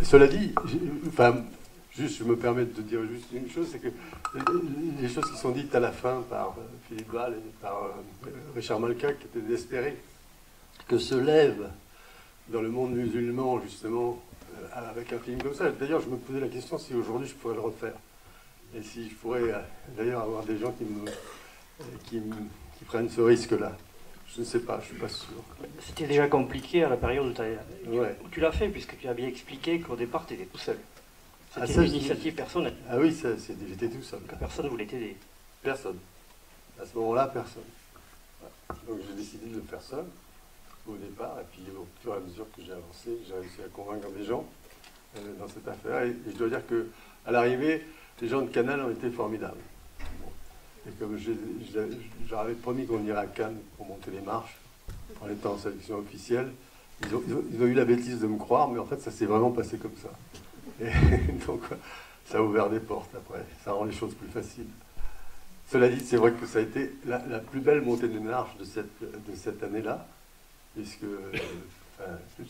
Cela dit, enfin, juste, je me permets de dire juste une chose, c'est que les choses qui sont dites à la fin par Philippe Val et par Richard Malka, qui étaient d'espérer que se lève dans le monde musulman, justement, avec un film comme ça. D'ailleurs, je me posais la question si aujourd'hui je pourrais le refaire. Et si je pourrais d'ailleurs avoir des gens qui prennent ce risque-là. Je ne sais pas, je ne suis pas sûr. C'était déjà compliqué à la période où tu l'as fait, puisque tu as bien expliqué qu'au départ, tu étais tout seul. C'était une initiative personnelle. Ah oui, j'étais tout seul. Personne ne voulait t'aider. Personne. À ce moment-là, personne. Voilà. Donc j'ai décidé de le faire seul, au départ, et puis au fur et à mesure que j'ai avancé, j'ai réussi à convaincre des gens dans cette affaire. Et je dois dire qu'à l'arrivée, les gens de Canal ont été formidables. Et comme j'avais promis qu'on irait à Cannes pour monter les marches, en étant en sélection officielle, ils ont eu la bêtise de me croire, mais en fait, ça s'est vraiment passé comme ça. Et donc, ça a ouvert des portes après. Ça rend les choses plus faciles. Cela dit, c'est vrai que ça a été la plus belle montée des marches de cette année-là, puisque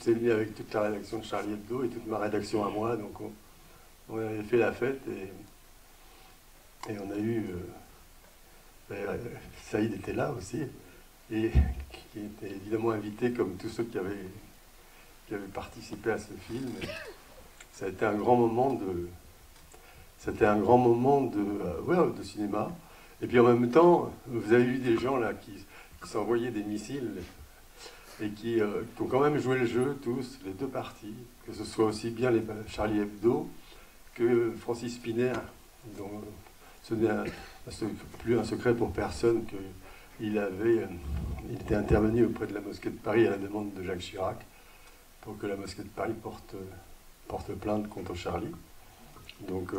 c'est venu avec toute la rédaction de Charlie Hebdo et toute ma rédaction à moi. Donc, on avait fait la fête et on a eu... Saïd était là aussi, et qui était évidemment invité comme tous ceux qui avaient participé à ce film. Ça a été un grand moment de cinéma. Et puis en même temps, vous avez vu des gens là qui s'envoyaient des missiles et qui ont quand même joué le jeu, tous, les deux parties, que ce soit aussi bien les Charlie Hebdo que Francis Spinner, dont ce n'est plus un secret pour personne qu'il était intervenu auprès de la mosquée de Paris à la demande de Jacques Chirac pour que la mosquée de Paris porte plainte contre Charlie. Donc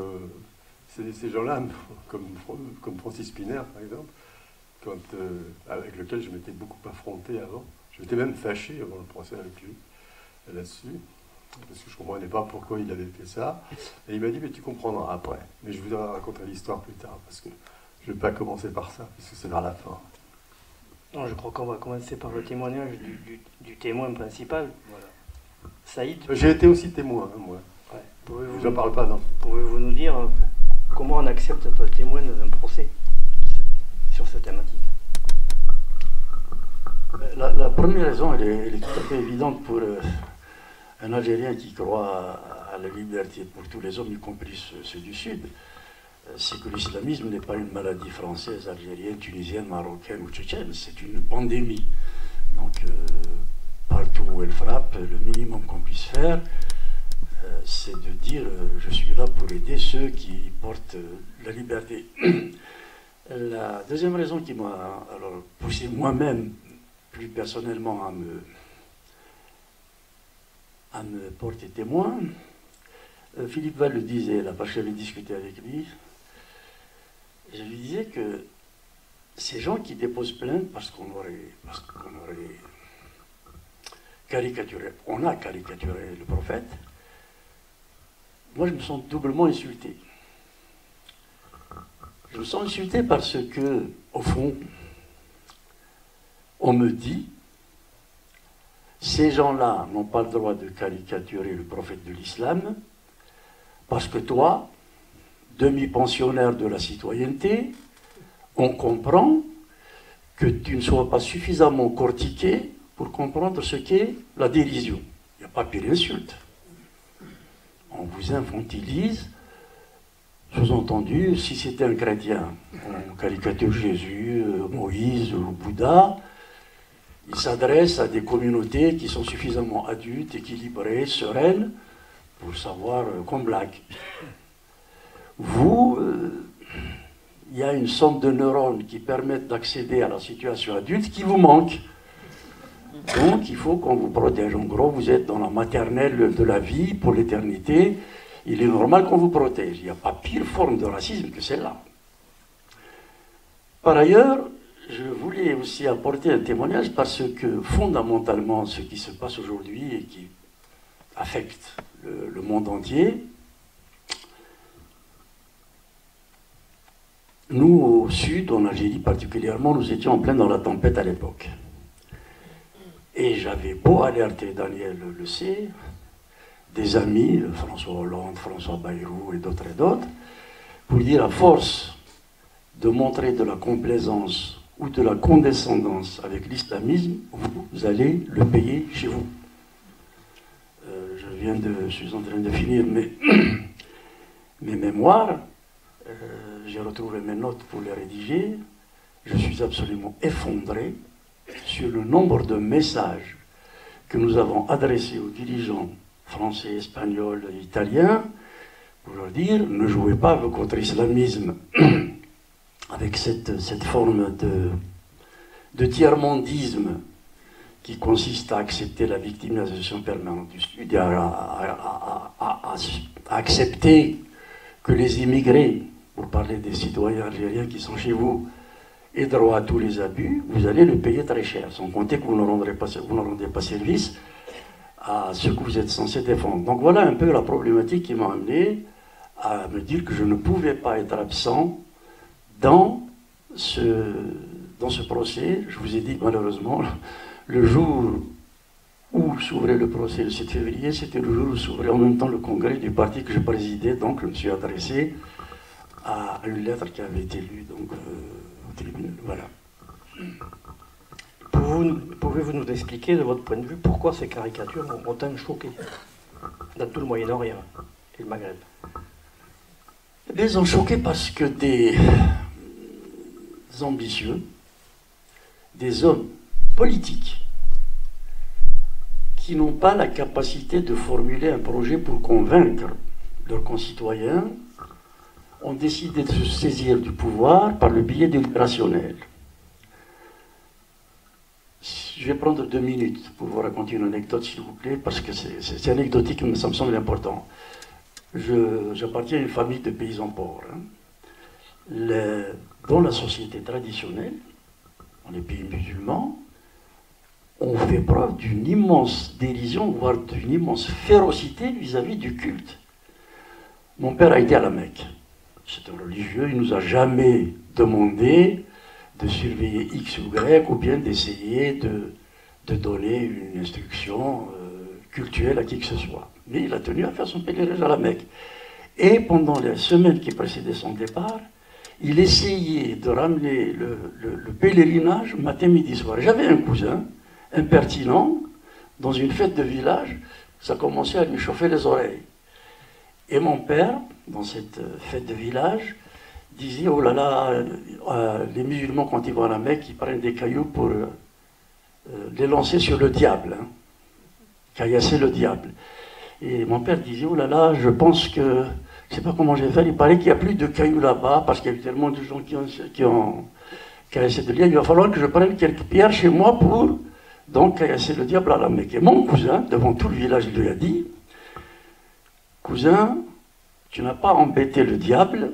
ces gens-là, comme Francis Spinner par exemple, avec lequel je m'étais beaucoup affronté avant, je m'étais même fâché avant le procès avec lui là-dessus, parce que je ne comprenais pas pourquoi il avait fait ça. Et il m'a dit, mais tu comprendras après. Mais je voudrais raconter l'histoire plus tard, parce que je ne vais pas commencer par ça, puisque c'est vers la fin. Non, je crois qu'on va commencer par le témoignage du témoin principal. Voilà. Saïd. J'ai été aussi témoin, hein, moi. Ouais. Je n'en parle pas, non. Pouvez-vous nous dire comment on accepte être témoin dans un procès sur cette thématique? La première raison, elle est tout à fait évidente pour un Algérien qui croit à la liberté pour tous les hommes, y compris ceux du Sud. C'est que l'islamisme n'est pas une maladie française, algérienne, tunisienne, marocaine ou tchétchène, c'est une pandémie. Donc, partout où elle frappe, le minimum qu'on puisse faire, c'est de dire je suis là pour aider ceux qui portent la liberté. La deuxième raison qui m'a poussé moi-même, plus personnellement, à me porter témoin, Philippe Val le disait là, parce que j'avais discuté avec lui, je lui disais que ces gens qui déposent plainte parce qu'on aurait caricaturé, on a caricaturé le prophète, moi je me sens doublement insulté. Je me sens insulté parce que, au fond, on me dit, ces gens-là n'ont pas le droit de caricaturer le prophète de l'islam, parce que toi, demi-pensionnaire de la citoyenneté, on comprend que tu ne sois pas suffisamment cortiqué pour comprendre ce qu'est la dérision. Il n'y a pas pire insulte. On vous infantilise, sous-entendu, si c'était un chrétien, on caricature Jésus, Moïse ou Bouddha, il s'adresse à des communautés qui sont suffisamment adultes, équilibrées, sereines, pour savoir qu'on blague. Vous, il y a une somme de neurones qui permettent d'accéder à la situation adulte qui vous manque. Donc, il faut qu'on vous protège. En gros, vous êtes dans la maternelle de la vie pour l'éternité. Il est normal qu'on vous protège. Il n'y a pas pire forme de racisme que celle-là. Par ailleurs, je voulais aussi apporter un témoignage parce que, fondamentalement, ce qui se passe aujourd'hui et qui affecte le monde entier, nous, au Sud, en Algérie particulièrement, nous étions en plein dans la tempête à l'époque. Et j'avais beau alerter, Daniel le sait, des amis, François Hollande, François Bayrou et d'autres, pour dire à force de montrer de la complaisance ou de la condescendance avec l'islamisme, vous allez le payer chez vous. Je suis en train de finir mes mémoires, j'ai retrouvé mes notes pour les rédiger, je suis absolument effondré sur le nombre de messages que nous avons adressés aux dirigeants français, espagnols, italiens, pour leur dire ne jouez pas avec votre islamisme avec cette forme de tiers-mondisme qui consiste à accepter la victimisation permanente du Sud et à accepter que les immigrés, pour parler des citoyens algériens qui sont chez vous, aient droit à tous les abus, vous allez le payer très cher, sans compter que vous ne rendez pas service à ce que vous êtes censé défendre. Donc voilà un peu la problématique qui m'a amené à me dire que je ne pouvais pas être absent dans ce procès. Je vous ai dit malheureusement, le jour où s'ouvrait le procès, le 7 février, c'était le jour où s'ouvrait en même temps le congrès du parti que je présidais, donc je me suis adressé à une lettre qui avait été lue donc, au tribunal. Voilà. Pouvez-vous nous expliquer, de votre point de vue, pourquoi ces caricatures ont tant choqué dans tout le Moyen-Orient et le Maghreb? Elles ont choqué parce que des ambitieux, des hommes politiques, qui n'ont pas la capacité de formuler un projet pour convaincre leurs concitoyens, ont décidé de se saisir du pouvoir par le biais du rationnel. Je vais prendre 2 minutes pour vous raconter une anecdote, s'il vous plaît, parce que c'est anecdotique, mais ça me semble important. J'appartiens à une famille de paysans pauvres. Dans la société traditionnelle, dans les pays musulmans, on fait preuve d'une immense dérision, voire d'une immense férocité vis-à-vis du culte. Mon père a été à la Mecque. C'est un religieux, il ne nous a jamais demandé de surveiller X ou Y, ou bien d'essayer de donner une instruction cultuelle à qui que ce soit. Mais il a tenu à faire son pèlerinage à la Mecque. Et pendant les semaines qui précédaient son départ, il essayait de ramener le pèlerinage matin, midi, soir. J'avais un cousin impertinent, dans une fête de village, ça commençait à lui chauffer les oreilles. Et mon père, dans cette fête de village, disait, oh là là, les musulmans, quand ils vont à la Mecque, ils prennent des cailloux pour les lancer sur le diable, hein, caillasser le diable. Et mon père disait, oh là là, je pense que, je ne sais pas comment je vais faire, il paraît qu'il n'y a plus de cailloux là-bas, parce qu'il y a eu tellement de gens qui ont caillassé le diable, il va falloir que je prenne quelques pierres chez moi pour donc caillasser le diable à la Mecque. Et mon cousin, devant tout le village, il lui a dit, cousin, tu n'as pas embêté le diable,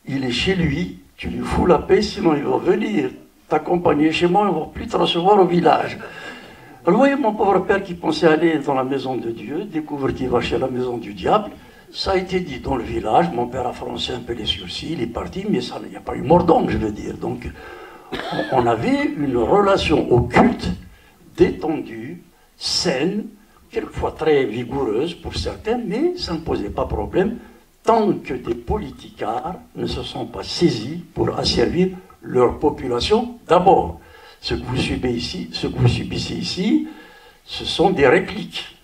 il est chez lui, tu lui fous la paix, sinon il va venir t'accompagner chez moi, il ne va plus te recevoir au village. Alors, vous voyez, mon pauvre père qui pensait aller dans la maison de Dieu, découvre qu'il va chez la maison du diable. Ça a été dit dans le village, mon père a froncé un peu les sourcils, il est parti, mais il n'y a pas eu mort d'homme, je veux dire. Donc, on avait une relation occulte, détendue, saine, quelquefois très vigoureuse pour certains, mais ça ne posait pas problème tant que des politicards ne se sont pas saisis pour asservir leur population d'abord. Ce que vous subissez ici, ce sont des répliques.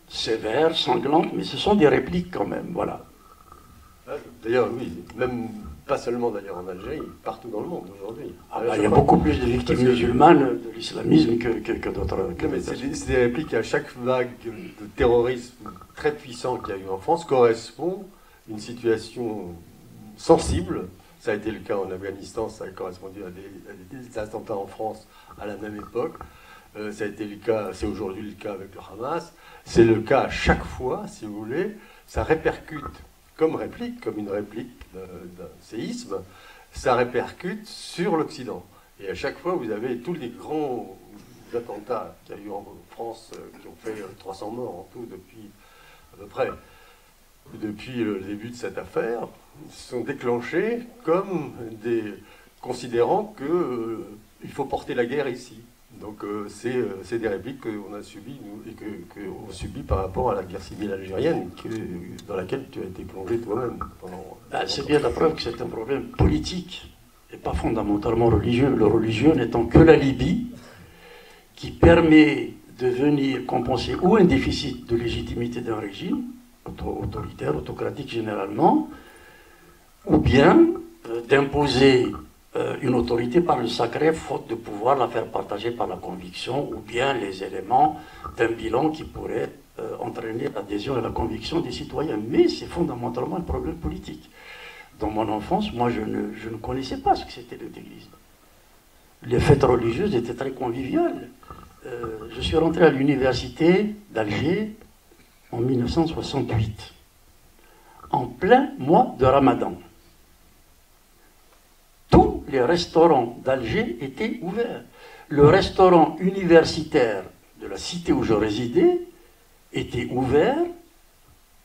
Sévères, sanglantes, mais ce sont des répliques quand même, voilà. D'ailleurs, oui, même pas seulement d'ailleurs en Algérie, partout dans le monde aujourd'hui. Il y a beaucoup plus de victimes musulmanes de l'islamisme que d'autres. Mais c'est des répliques à chaque vague de terrorisme très puissant qu'il y a eu en France correspond à une situation sensible. Ça a été le cas en Afghanistan, ça a correspondu à des attentats en France à la même époque. Ça a été le cas, c'est aujourd'hui le cas avec le Hamas. C'est le cas à chaque fois, si vous voulez, ça répercute comme une réplique d'un séisme, ça répercute sur l'Occident. Et à chaque fois, vous avez tous les grands attentats qu'il y a eu en France, qui ont fait 300 morts en tout depuis à peu près, depuis le début de cette affaire, sont déclenchés comme considérant qu'il faut porter la guerre ici. Donc c'est des répliques qu'on a subies, nous, et qu'on subit par rapport à la guerre civile algérienne, dans laquelle tu as été plongé toi-même pendant... C'est bien la preuve que c'est un problème politique et pas fondamentalement religieux. Le religieux n'étant que la Libye, qui permet de venir compenser ou un déficit de légitimité d'un régime, autoritaire, autocratique généralement, ou bien d'imposer une autorité par le sacré, faute de pouvoir la faire partager par la conviction, ou bien les éléments d'un bilan qui pourrait entraîner l'adhésion et la conviction des citoyens. Mais c'est fondamentalement un problème politique. Dans mon enfance, moi, je ne connaissais pas ce que c'était l'intégrisme. Les fêtes religieuses étaient très conviviales. Je suis rentré à l'université d'Alger en 1968, en plein mois de Ramadan. Tous les restaurants d'Alger étaient ouverts. Le restaurant universitaire de la cité où je résidais était ouvert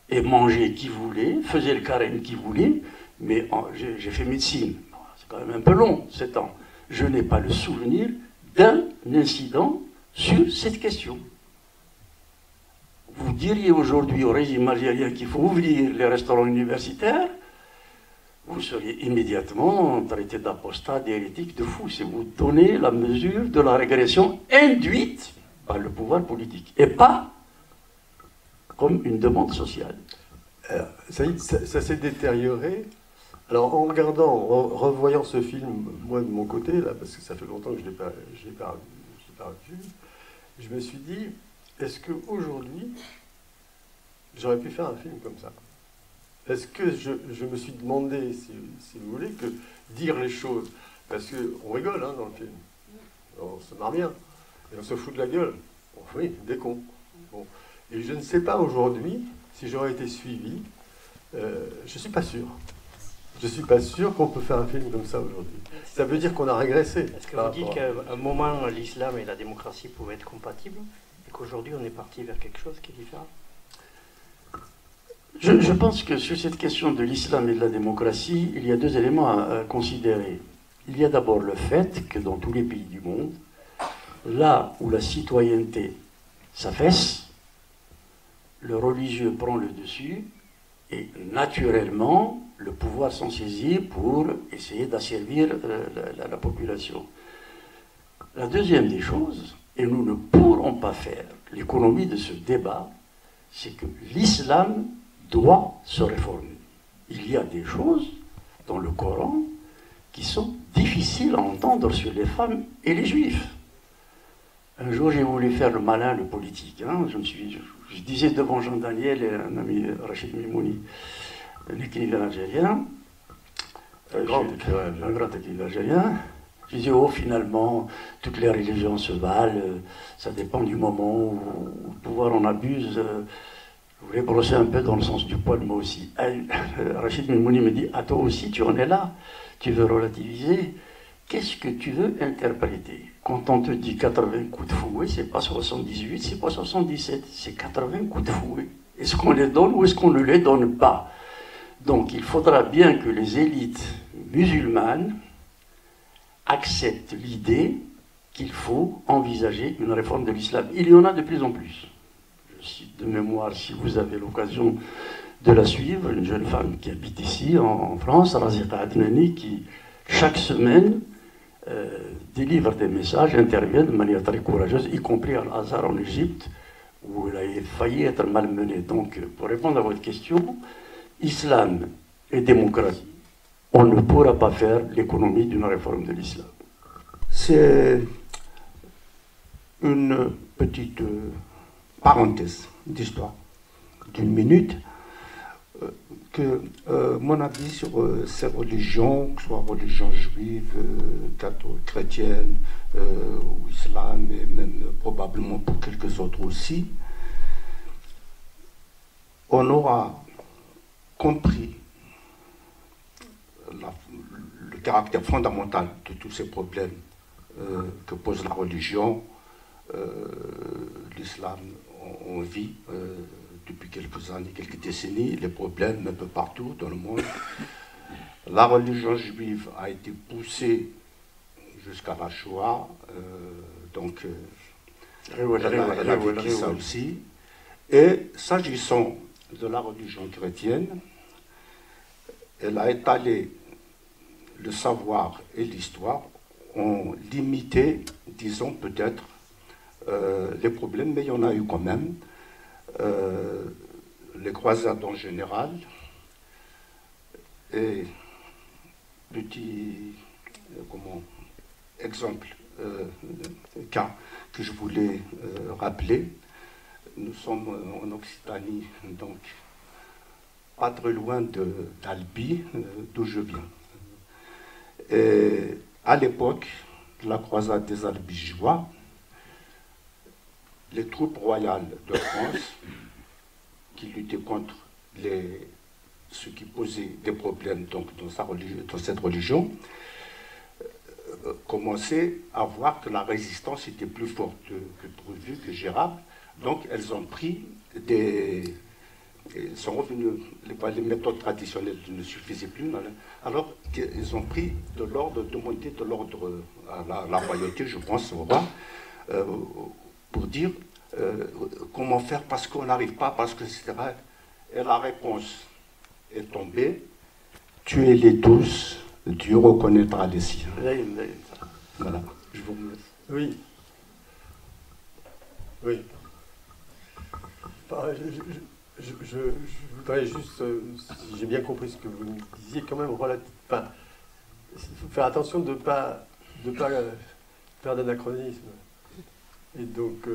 et mangeait qui voulait, faisait le carême qui voulait, mais j'ai fait médecine. C'est quand même un peu long, 7 ans. Je n'ai pas le souvenir d'un incident sur cette question. Vous diriez aujourd'hui au régime algérien qu'il faut ouvrir les restaurants universitaires, vous seriez immédiatement traité d'apostat, d'hérétique, de fou. C'est vous donner la mesure de la régression induite par le pouvoir politique, et pas comme une demande sociale. Ça s'est détérioré. Alors en regardant, en revoyant ce film, moi de mon côté, là, parce que ça fait longtemps que je ne l'ai pas vu, je me suis dit, est-ce qu'aujourd'hui, j'aurais pu faire un film comme ça? Est-ce que je me suis demandé, si vous voulez, que dire les choses, parce qu'on rigole hein, dans le film, on se marre bien, et on se fout de la gueule, bon, oui, des cons. Bon. Et je ne sais pas aujourd'hui si j'aurais été suivi, je ne suis pas sûr. Je ne suis pas sûr qu'on peut faire un film comme ça aujourd'hui. Ça veut dire qu'on a régressé. Est-ce que vous dites qu'à un moment, l'islam et la démocratie pouvaient être compatibles, et qu'aujourd'hui, on est parti vers quelque chose qui est différent? Je pense que sur cette question de l'islam et de la démocratie, il y a deux éléments à considérer. Il y a d'abord le fait que dans tous les pays du monde, là où la citoyenneté s'affaisse, le religieux prend le dessus et naturellement, le pouvoir s'en saisit pour essayer d'asservir la population. La deuxième des choses, et nous ne pourrons pas faire l'économie de ce débat, c'est que l'islam doit se réformer. Il y a des choses dans le Coran qui sont difficiles à entendre sur les femmes et les juifs. Un jour, j'ai voulu faire le malin, le politique. Hein. Je disais devant Jean Daniel et un ami, Rachid Mimouni, un écrivain algérien, un grand écrivain algérien, je disais, oh, finalement, toutes les religions se valent, ça dépend du moment où le pouvoir en abuse. Je voulais brosser un peu dans le sens du poil, moi aussi. Rachid Mimouni me dit, ah, toi aussi, tu en es là, tu veux relativiser. Qu'est-ce que tu veux interpréter? Quand on te dit 80 coups de fouet, c'est pas 78, c'est pas 77, c'est 80 coups de fouet. Est-ce qu'on les donne ou est-ce qu'on ne les donne pas? Donc il faudra bien que les élites musulmanes acceptent l'idée qu'il faut envisager une réforme de l'islam. Il y en a de plus en plus. Je cite de mémoire, si vous avez l'occasion de la suivre, une jeune femme qui habite ici, en France, Razika Adnani, qui chaque semaine délivre des messages, intervient de manière très courageuse, y compris à Al-Azhar en Égypte, où elle a failli être malmenée. Donc, pour répondre à votre question, islam et démocratie, on ne pourra pas faire l'économie d'une réforme de l'islam. C'est une petite parenthèse d'histoire d'une minute. Que mon avis sur ces religions, que ce soit religion juive, chrétienne, ou islam, et même probablement pour quelques autres aussi, on aura compris le caractère fondamental de tous ces problèmes que pose la religion, l'islam, on vit depuis quelques années, quelques décennies, les problèmes un peu partout dans le monde. La religion juive a été poussée jusqu'à la Shoah Donc, elle a vécu ça aussi. Et s'agissant de la religion chrétienne, elle a étalé le savoir et l'histoire, ont limité, disons peut-être, les problèmes, mais il y en a eu quand même. Les croisades en général, et petit exemple, cas que je voulais rappeler, nous sommes en Occitanie, donc pas très loin d'Albi, d'où je viens. Et à l'époque de la croisade des Albigeois, les troupes royales de France, qui luttaient contre ceux qui posaient des problèmes donc, dans cette religion, commençaient à voir que la résistance était plus forte que prévu, que gérable. Donc elles ont pris ils sont revenus, les méthodes traditionnelles ne suffisaient plus. Alors ils ont pris de l'ordre, demandé de l'ordre à la royauté, je pense, au roi, pour dire comment faire parce qu'on n'arrive pas, parce que etc. Et la réponse est tombée, tuez-les tous, Dieu reconnaîtra les siens. Voilà, je vous remercie. Oui. Oui. Je voudrais juste, si j'ai bien compris ce que vous me disiez, quand même, enfin, il faut faire attention de ne pas faire d'anachronisme. Et donc,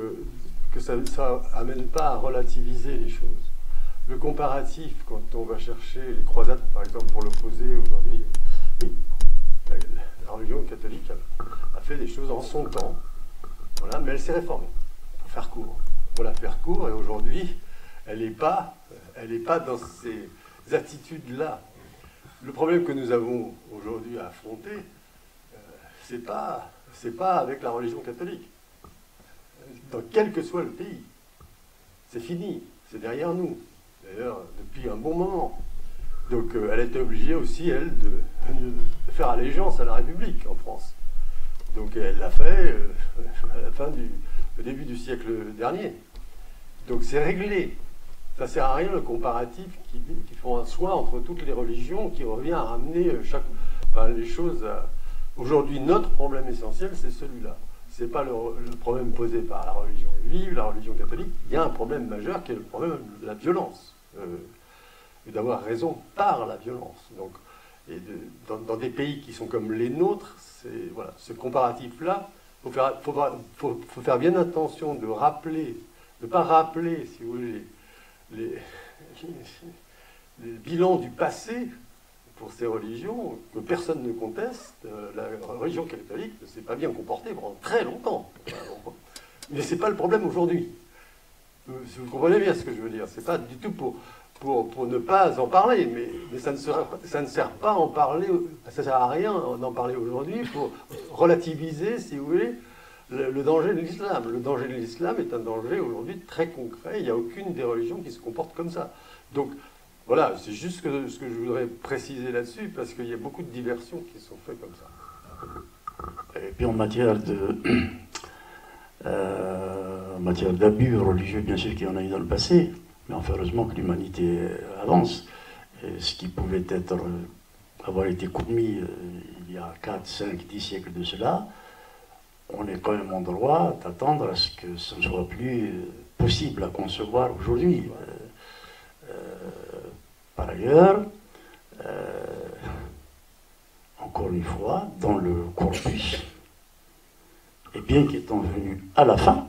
que ça amène pas à relativiser les choses. Le comparatif, quand on va chercher les croisades, par exemple, pour l'opposer aujourd'hui, oui, la religion catholique a fait des choses en son temps, voilà, mais elle s'est réformée, pour faire court. Pour la faire court, et aujourd'hui, elle n'est pas dans ces attitudes-là. Le problème que nous avons aujourd'hui à affronter, c'est pas avec la religion catholique. Dans quel que soit le pays. C'est fini, c'est derrière nous. D'ailleurs, depuis un bon moment. Donc elle était obligée aussi, elle, de faire allégeance à la République en France. Donc elle l'a fait à la fin au début du siècle dernier. Donc c'est réglé. Ça ne sert à rien le comparatif qui font un soin entre toutes les religions qui revient à ramener les choses à... Aujourd'hui, notre problème essentiel, c'est celui-là. Ce n'est pas le problème posé par la religion juive, la religion catholique. Il y a un problème majeur qui est le problème de la violence. Et d'avoir raison par la violence. Donc, dans des pays qui sont comme les nôtres, voilà, ce comparatif-là, il faut faire bien attention de ne pas rappeler, si vous voulez, les bilans du passé pour ces religions que personne ne conteste. La religion catholique ne s'est pas bien comportée pendant très longtemps. Mais ce n'est pas le problème aujourd'hui. Vous comprenez bien ce que je veux dire. Ce n'est pas du tout pour ne pas en parler, mais ça ne sert pas à en parler, ça ne sert à rien d'en parler aujourd'hui pour relativiser, si vous voulez, le danger de l'islam. Le danger de l'islam est un danger aujourd'hui très concret. Il n'y a aucune des religions qui se comporte comme ça. Donc, voilà, c'est juste ce que je voudrais préciser là-dessus, parce qu'il y a beaucoup de diversions qui sont faites comme ça. Et puis en matière d'abus religieux, bien sûr qu'il y en a eu dans le passé, mais enfin, heureusement que l'humanité avance. Et ce qui pouvait avoir été commis il y a 4, 5, 10 siècles de cela, on est quand même en droit d'attendre à ce que ce ne soit plus possible à concevoir aujourd'hui. Par ailleurs, encore une fois, dans le corpus, et bien qu'étant venu à la fin,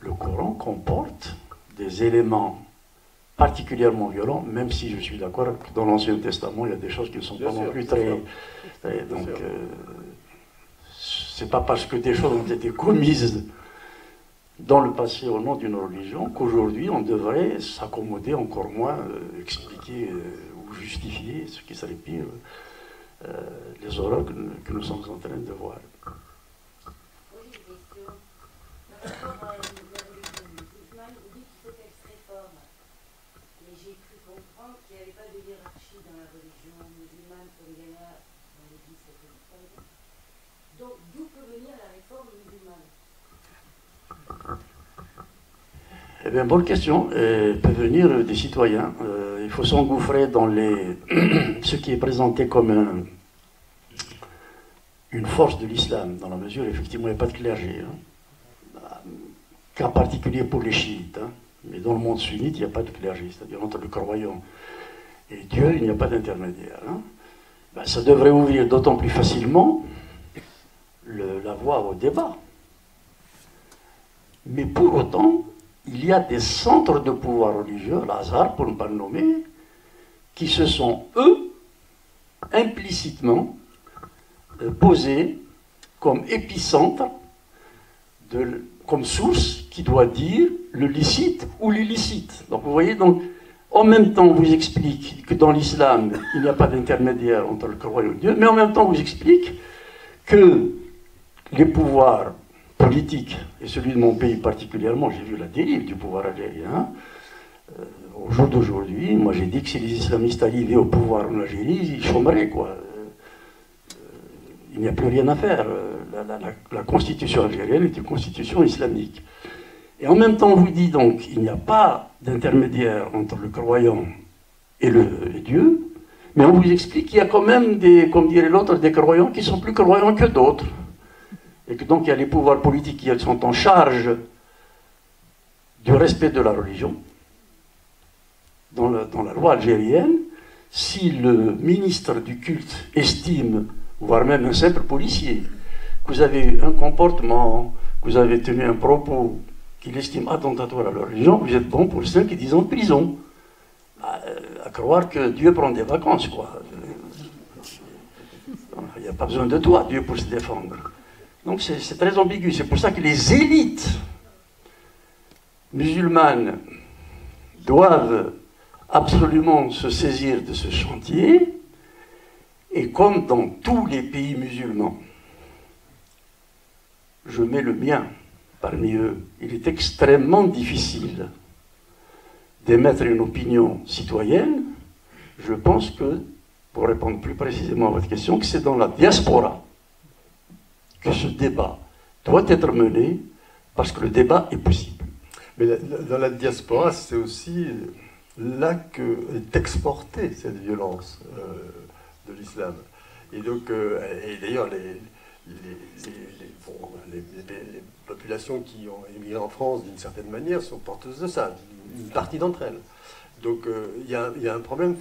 le Coran comporte des éléments particulièrement violents, même si je suis d'accord que dans l'Ancien Testament, il y a des choses qui ne sont pas non plus très... Donc, c'est pas parce que des choses ont été commises dans le passé au nom d'une religion qu'aujourd'hui on devrait s'accommoder, encore moins expliquer ou justifier ce qui serait pire, les horreurs que nous sommes en train de voir. Oui, une question. Par rapport à la religion musulmane, vous dites qu'il faut qu'elle se réforme. Mais j'ai cru comprendre qu'il n'y avait pas de hiérarchie dans la religion musulmane comme il y en a dans l'Église catholique, par exemple. Donc, d'où peut venir la réforme Eh bien, bonne question. Peut venir des citoyens. Il faut s'engouffrer dans ce qui est présenté comme une force de l'islam, dans la mesure, effectivement, il n'y a pas de clergé. Hein. Cas particulier pour les chiites. Hein. Mais dans le monde sunnite, il n'y a pas de clergé. C'est-à-dire, entre le croyant et Dieu, il n'y a pas d'intermédiaire. Hein. Ben, ça devrait ouvrir d'autant plus facilement la voie au débat. Mais pour autant, il y a des centres de pouvoir religieux, l'Azhar pour ne pas le nommer, qui se sont, eux, implicitement posés comme épicentre, comme source qui doit dire le licite ou l'illicite. Donc vous voyez, donc, en même temps, on vous explique que dans l'islam, il n'y a pas d'intermédiaire entre le croyant et Dieu, mais en même temps, on vous explique que les pouvoirs politiques, et celui de mon pays particulièrement, j'ai vu la dérive du pouvoir algérien. Au jour d'aujourd'hui, moi j'ai dit que si les islamistes arrivaient au pouvoir en Algérie, ils chômeraient, quoi. Il n'y a plus rien à faire. La constitution algérienne est une constitution islamique. Et en même temps, on vous dit donc qu'il n'y a pas d'intermédiaire entre le croyant et Dieu, mais on vous explique qu'il y a quand même, comme dirait l'autre, des croyants qui sont plus croyants que d'autres. Et que donc il y a les pouvoirs politiques qui sont en charge du respect de la religion. Dans la loi algérienne, si le ministre du culte estime, voire même un simple policier, que vous avez eu un comportement, que vous avez tenu un propos qu'il estime attentatoire à la religion, vous êtes bon pour 5 et 10 ans de prison. À croire que Dieu prend des vacances, quoi. Il n'y a pas besoin de toi, Dieu, pour se défendre. Donc c'est très ambigu. C'est pour ça que les élites musulmanes doivent absolument se saisir de ce chantier. Et comme dans tous les pays musulmans, je mets le mien parmi eux, il est extrêmement difficile d'émettre une opinion citoyenne. Je pense que, pour répondre plus précisément à votre question, que c'est dans la diaspora que ce débat doit être mené, parce que le débat est possible. Mais dans la diaspora, c'est aussi là qu'est exportée cette violence de l'islam. Et donc, et d'ailleurs, les populations qui ont émigré en France, d'une certaine manière, sont porteuses de ça, une partie d'entre elles. Donc, il y a un problème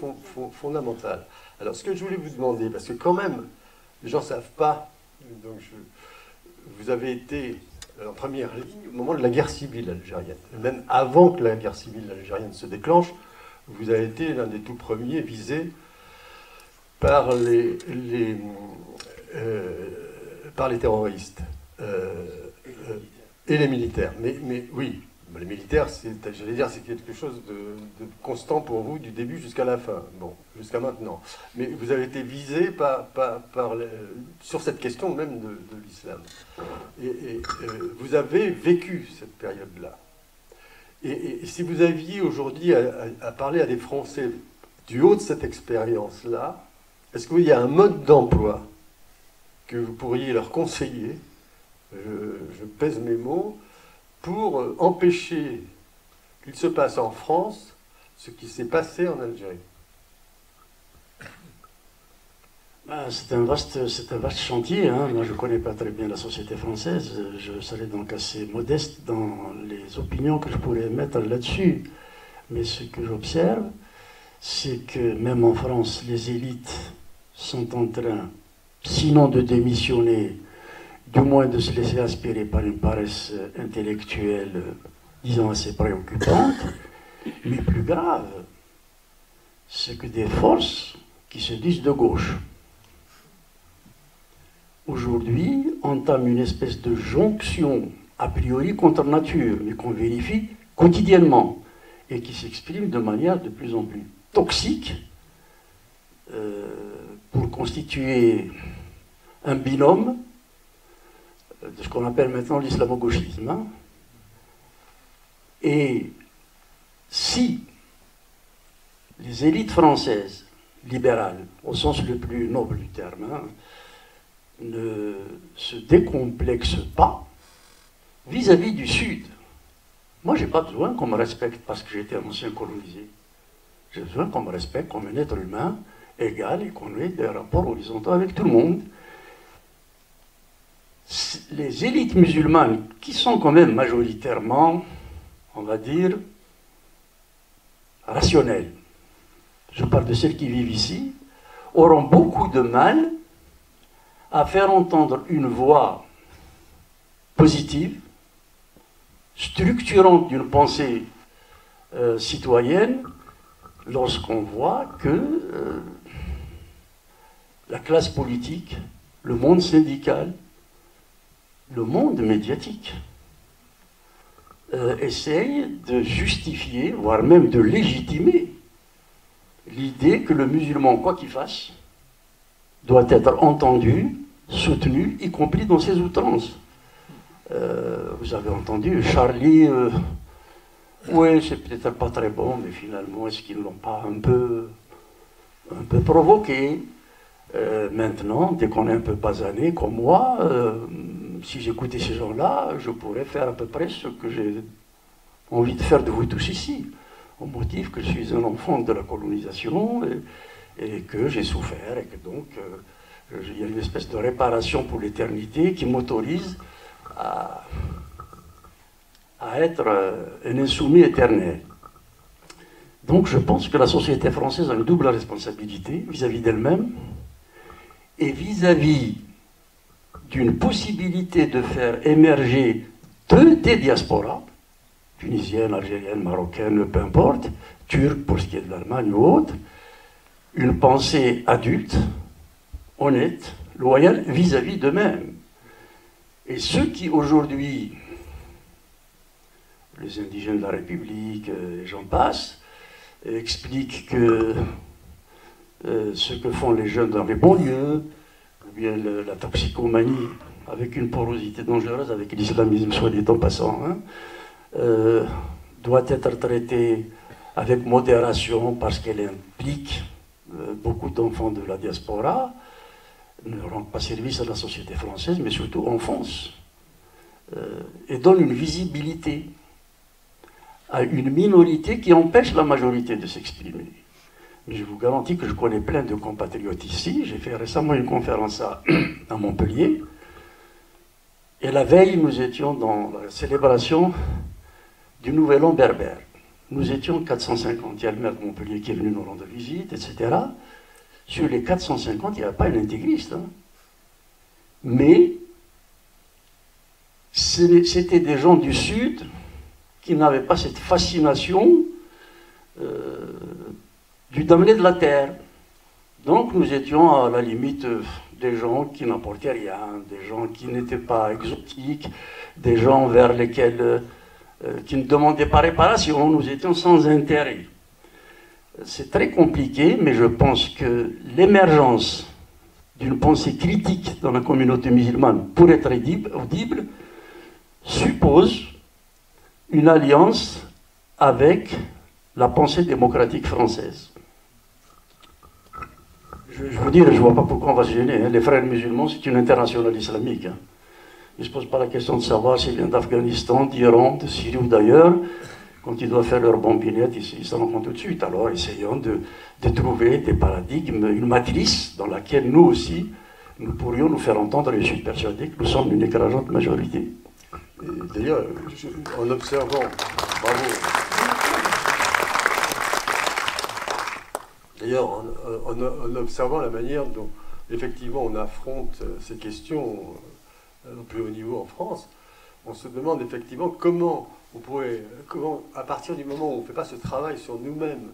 fondamental. Alors, ce que je voulais vous demander, parce que quand même, les gens ne savent pas, donc vous avez été en première ligne au moment de la guerre civile algérienne. Même avant que la guerre civile algérienne se déclenche, vous avez été l'un des tout premiers visés par les terroristes et les militaires. Mais oui, les militaires, j'allais dire, c'est quelque chose de constant pour vous du début jusqu'à la fin, bon, jusqu'à maintenant. Mais vous avez été visé sur cette question même de l'islam. Et vous avez vécu cette période-là. Et si vous aviez aujourd'hui à parler à des Français du haut de cette expérience-là, est-ce qu'il y a un mode d'emploi que vous pourriez leur conseiller, je pèse mes mots, pour empêcher qu'il se passe en France ce qui s'est passé en Algérie? C'est un vaste chantier. Hein. Moi, je ne connais pas très bien la société française. Je serais donc assez modeste dans les opinions que je pourrais mettre là-dessus. Mais ce que j'observe, c'est que même en France, les élites sont en train, sinon de démissionner, du moins de se laisser aspirer par une paresse intellectuelle, disons, assez préoccupante. Mais plus grave, c'est que des forces qui se disent de gauche, aujourd'hui, entament une espèce de jonction a priori contre nature, mais qu'on vérifie quotidiennement, et qui s'exprime de manière de plus en plus toxique pour constituer un binôme de ce qu'on appelle maintenant l'islamo-gauchisme. Hein. Et si les élites françaises, libérales, au sens le plus noble du terme, hein, ne se décomplexent pas vis-à-vis du Sud, Moi, je n'ai pas besoin qu'on me respecte parce que j'ai été un ancien colonisé. J'ai besoin qu'on me respecte comme un être humain égal et qu'on ait des rapports horizontaux avec tout le monde. Les élites musulmanes, qui sont quand même majoritairement, on va dire, rationnelles, je parle de celles qui vivent ici, auront beaucoup de mal à faire entendre une voix positive, structurante d'une pensée citoyenne, lorsqu'on voit que la classe politique, le monde syndical, le monde médiatique essaye de justifier, voire même de légitimer l'idée que le musulman, quoi qu'il fasse, doit être entendu, soutenu, y compris dans ses outrances. Vous avez entendu Charlie, oui, c'est peut-être pas très bon, mais finalement, est-ce qu'ils ne l'ont pas un peu provoqué? Maintenant, dès qu'on est un peu basané comme moi, si j'écoutais ces gens-là, je pourrais faire à peu près ce que j'ai envie de faire de vous tous ici, au motif que je suis un enfant de la colonisation et que j'ai souffert, et que donc il y a une espèce de réparation pour l'éternité qui m'autorise à être un insoumis éternel. Donc je pense que la société française a une double responsabilité vis-à-vis d'elle-même et vis-à-vis d'une possibilité de faire émerger des diasporas, tunisienne, algérienne, marocaine, peu importe, turque pour ce qui est de l'Allemagne ou autre, une pensée adulte, honnête, loyale vis-à-vis d'eux-mêmes. Et ceux qui aujourd'hui, les indigènes de la République, et j'en passe, expliquent que ce que font les jeunes dans les banlieues, ou bien la toxicomanie avec une porosité dangereuse avec l'islamisme, soit dit en passant, hein, doit être traité avec modération parce qu'elle implique beaucoup d'enfants de la diaspora, ne rendent pas service à la société française, mais surtout enfonce et donne une visibilité à une minorité qui empêche la majorité de s'exprimer. Mais je vous garantis que je connais plein de compatriotes ici. J'ai fait récemment une conférence à Montpellier. Et la veille, nous étions dans la célébration du Nouvel An berbère. Nous étions 450. Il y a le maire de Montpellier qui est venu nous rendre visite, etc. Sur les 450, il n'y avait pas un intégriste. Hein. Mais c'était des gens du Sud qui n'avaient pas cette fascination du damné de la terre. Donc nous étions à la limite des gens qui n'apportaient rien, des gens qui n'étaient pas exotiques, des gens vers lesquels qui ne demandaient pas réparation. Nous étions sans intérêt. C'est très compliqué, mais je pense que l'émergence d'une pensée critique dans la communauté musulmane pour être audible suppose une alliance avec la pensée démocratique française. Je veux dire, je ne vois pas pourquoi on va se gêner. Hein. Les frères musulmans, c'est une internationale islamique. Hein. Ils ne se posent pas la question de savoir s'ils viennent d'Afghanistan, d'Iran, de Syrie ou d'ailleurs. Quand ils doivent faire leur bombinette, ils s'en rendent compte tout de suite. Alors, essayons de trouver des paradigmes, une matrice dans laquelle nous aussi, nous pourrions nous faire entendre, et je suis persuadé que nous sommes une écrasante majorité. D'ailleurs, en observant, bravo. D'ailleurs, en observant la manière dont, effectivement, on affronte ces questions au plus haut niveau en France, on se demande effectivement comment on pourrait, à partir du moment où on ne fait pas ce travail sur nous-mêmes,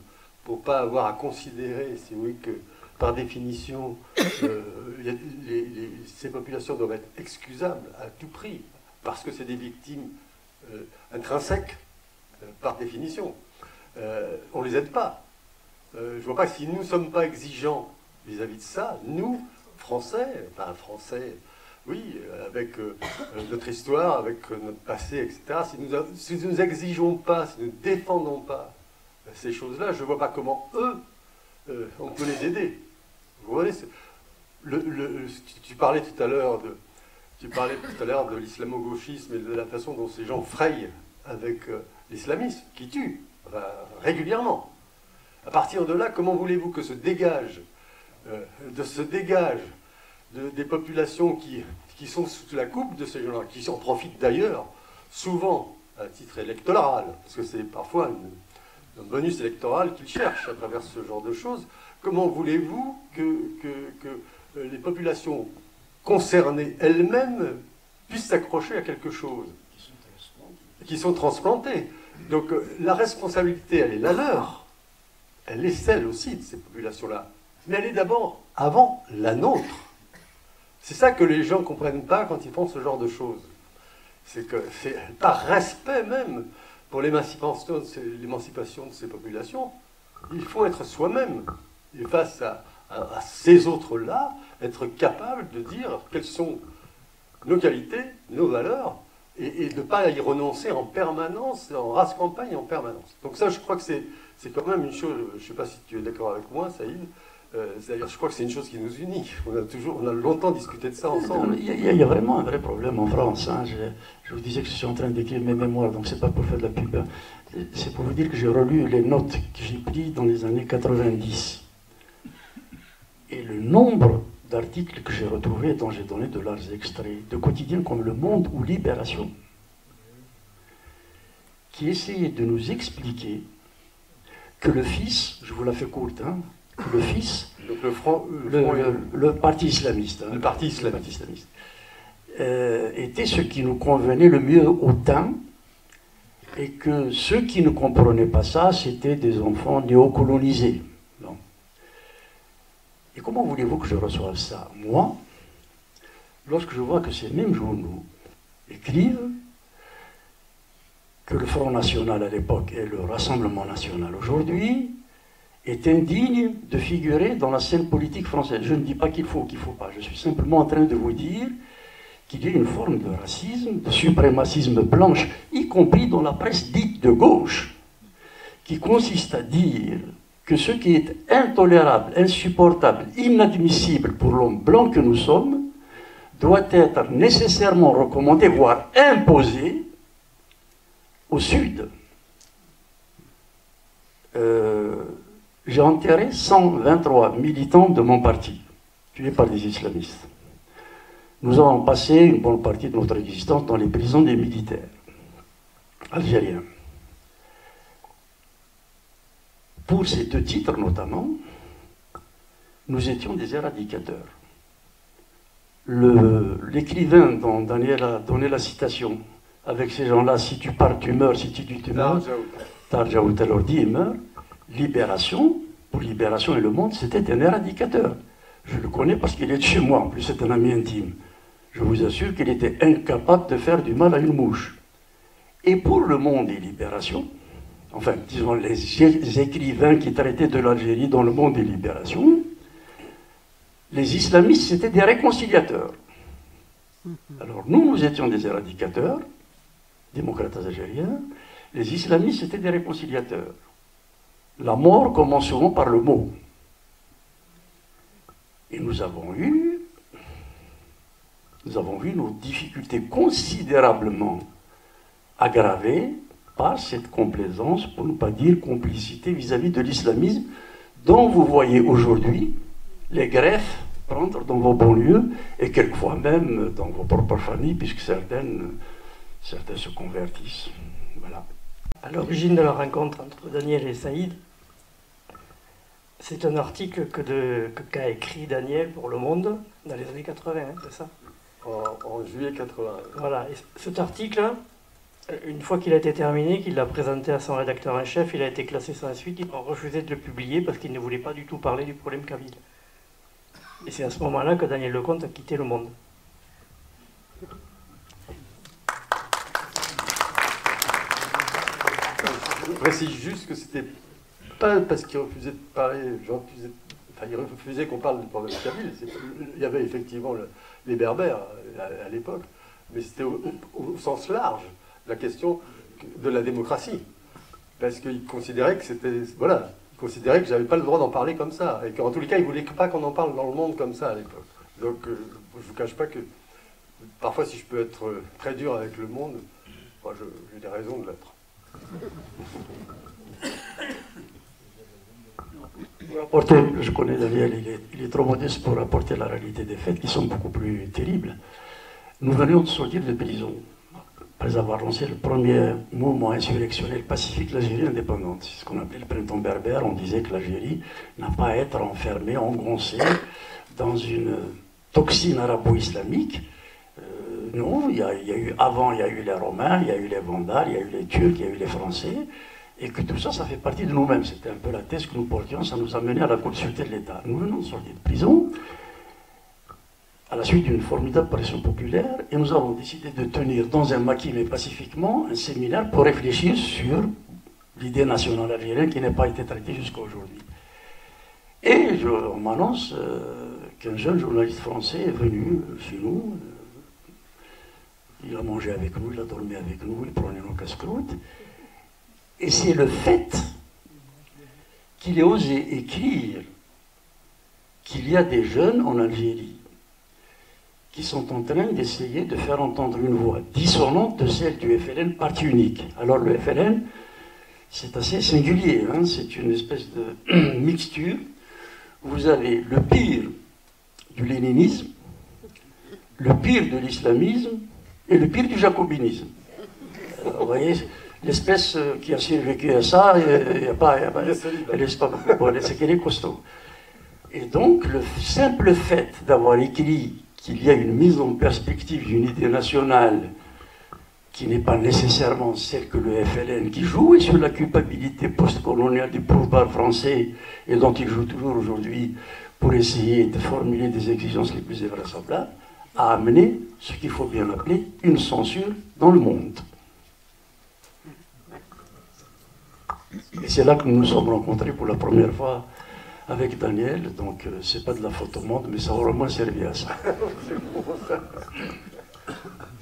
pour ne pas avoir à considérer, si vous voulez, que par définition, ces populations doivent être excusables à tout prix, parce que c'est des victimes intrinsèques, par définition. On ne les aide pas. Je ne vois pas si nous ne sommes pas exigeants vis-à-vis de ça, nous, Français, oui, avec notre histoire, avec notre passé, etc., si nous n'exigeons pas, si nous ne défendons pas ces choses-là, je ne vois pas comment eux, on peut les aider. Vous voyez, tu parlais tout à l'heure de l'islamo-gauchisme et de la façon dont ces gens frayent avec l'islamisme qui tue régulièrement. À partir de là, comment voulez-vous que se dégage des populations qui sont sous la coupe de ces gens-là, qui en profitent d'ailleurs souvent à titre électoral, parce que c'est parfois un bonus électoral qu'ils cherchent à travers ce genre de choses. Comment voulez-vous que les populations concernées elles-mêmes puissent s'accrocher à quelque chose, qui sont transplantées? Donc la responsabilité, elle est la leur, elle est celle aussi de ces populations-là, mais elle est d'abord avant la nôtre. C'est ça que les gens ne comprennent pas quand ils font ce genre de choses. C'est que, par respect même pour l'émancipation de ces populations, il faut être soi-même. Et face à ces autres-là, être capable de dire quelles sont nos qualités, nos valeurs, et de ne pas y renoncer en permanence, en race campagne en permanence. Donc ça, je crois que c'est quand même une chose, je ne sais pas si tu es d'accord avec moi, Saïd, c'est-à-dire, je crois que c'est une chose qui nous unit. On a longtemps discuté de ça ensemble. Il y a vraiment un vrai problème en France. Hein. Je vous disais que je suis en train d'écrire mes mémoires, donc c'est pas pour faire de la pub. Hein. C'est pour vous dire que j'ai relu les notes que j'ai prises dans les années 90. Et le nombre d'articles que j'ai retrouvés, dont j'ai donné de larges extraits, de quotidiens comme Le Monde ou Libération, qui essayaient de nous expliquer que le fils, je vous la fais courte, hein, le fils, donc le parti islamiste, hein, le parti islamiste, était ce qui nous convenait le mieux au temps, et que ceux qui ne comprenaient pas ça, c'était des enfants néocolonisés. Non. Et comment voulez-vous que je reçoive ça? Moi, lorsque je vois que ces mêmes journaux écrivent que le Front National à l'époque et le Rassemblement National aujourd'hui est indigne de figurer dans la scène politique française. Je ne dis pas qu'il faut ou qu'il ne faut pas. Je suis simplement en train de vous dire qu'il y a une forme de racisme, de suprémacisme blanche, y compris dans la presse dite de gauche, qui consiste à dire que ce qui est intolérable, insupportable, inadmissible pour l'homme blanc que nous sommes, doit être nécessairement recommandé, voire imposé, au Sud. J'ai enterré 123 militants de mon parti, tués par des islamistes. Nous avons passé une bonne partie de notre existence dans les prisons des militaires algériens. Pour ces deux titres notamment, nous étions des éradicateurs. L'écrivain dont Daniel a donné la citation, avec ces gens-là, si tu pars, tu meurs, si tu tues, tu meurs. Tarjaout al-Ordi, il meurt. Libération, pour Libération et Le Monde, c'était un éradicateur. Je le connais parce qu'il est de chez moi, en plus c'est un ami intime. Je vous assure qu'il était incapable de faire du mal à une mouche. Et pour Le Monde et Libération, enfin, disons les écrivains qui traitaient de l'Algérie dans Le Monde et Libération, les islamistes, c'était des réconciliateurs. Alors nous étions des éradicateurs, démocrates algériens, les islamistes étaient des réconciliateurs. La mort commence souvent par le mot. Et nous avons vu nos difficultés considérablement aggravées par cette complaisance, pour ne pas dire complicité vis-à-vis de l'islamisme, dont vous voyez aujourd'hui les greffes prendre dans vos banlieues et quelquefois même dans vos propres familles, puisque certains se convertissent. Voilà. À l'origine de la rencontre entre Daniel et Saïd, c'est un article qu'a écrit Daniel pour Le Monde dans les années 80, hein, c'est ça? En juillet 80. Voilà, et cet article, une fois qu'il a été terminé, qu'il l'a présenté à son rédacteur en chef, il a été classé sans suite, ils ont refusé de le publier parce qu'il ne voulait pas du tout parler du problème kabyle. Et c'est à ce moment-là que Daniel Lecomte a quitté Le Monde. Je précise juste que c'était pas parce qu'il refusait de parler, il refusait qu'on parle du problème kabyle. Il y avait effectivement les berbères à l'époque, mais c'était au sens large la question de la démocratie. Parce qu'il considérait que c'était. Voilà, il considérait que j'avais pas le droit d'en parler comme ça. Et qu'en tous les cas, il voulait pas qu'on en parle dans Le Monde comme ça à l'époque. Donc, je ne vous cache pas que parfois, si je peux être très dur avec Le Monde, moi, j'ai des raisons de l'être. apporter, je connais Daniel, il est trop modeste pour apporter la réalité des faits qui sont beaucoup plus terribles. Nous venions de sortir de prison, après avoir lancé le premier mouvement insurrectionnel pacifique, l'Algérie indépendante. C'est ce qu'on appelait le printemps berbère. On disait que l'Algérie n'a pas à être enfermée, engoncée dans une toxine arabo-islamique. Non, il y a eu, avant, il y a eu les Romains, il y a eu les Vandales, il y a eu les Turcs, il y a eu les Français, et que tout ça, ça fait partie de nous-mêmes. C'était un peu la thèse que nous portions, ça nous a mené à la Cour de sûreté de l'État. Nous venons de sortir de prison, à la suite d'une formidable pression populaire, et nous avons décidé de tenir dans un maquis, mais pacifiquement, un séminaire pour réfléchir sur l'idée nationale algérienne qui n'a pas été traitée jusqu'à aujourd'hui. Et on m'annonce qu'un jeune journaliste français est venu chez nous. Il a mangé avec nous, il a dormi avec nous, il prenait nos casse-croûtes. Et c'est le fait qu'il ait osé écrire qu'il y a des jeunes en Algérie qui sont en train d'essayer de faire entendre une voix dissonante de celle du FLN, parti unique. Alors le FLN, c'est assez singulier, hein, c'est une espèce de mixture. Vous avez le pire du léninisme, le pire de l'islamisme et le pire du jacobinisme. Alors, vous voyez, l'espèce qui a survécu à ça, elle c'est qu'elle est costaud. Et donc, le simple fait d'avoir écrit qu'il y a une mise en perspective d'une idée nationale qui n'est pas nécessairement celle que le FLN qui jouait sur la culpabilité postcoloniale du pouvoir français et dont il joue toujours aujourd'hui pour essayer de formuler des exigences les plus invraisemblables, a amené ce qu'il faut bien appeler une censure dans le monde. Et c'est là que nous nous sommes rencontrés pour la première fois avec Daniel, donc c'est pas de la photo monde, mais ça aura au moins servi à ça.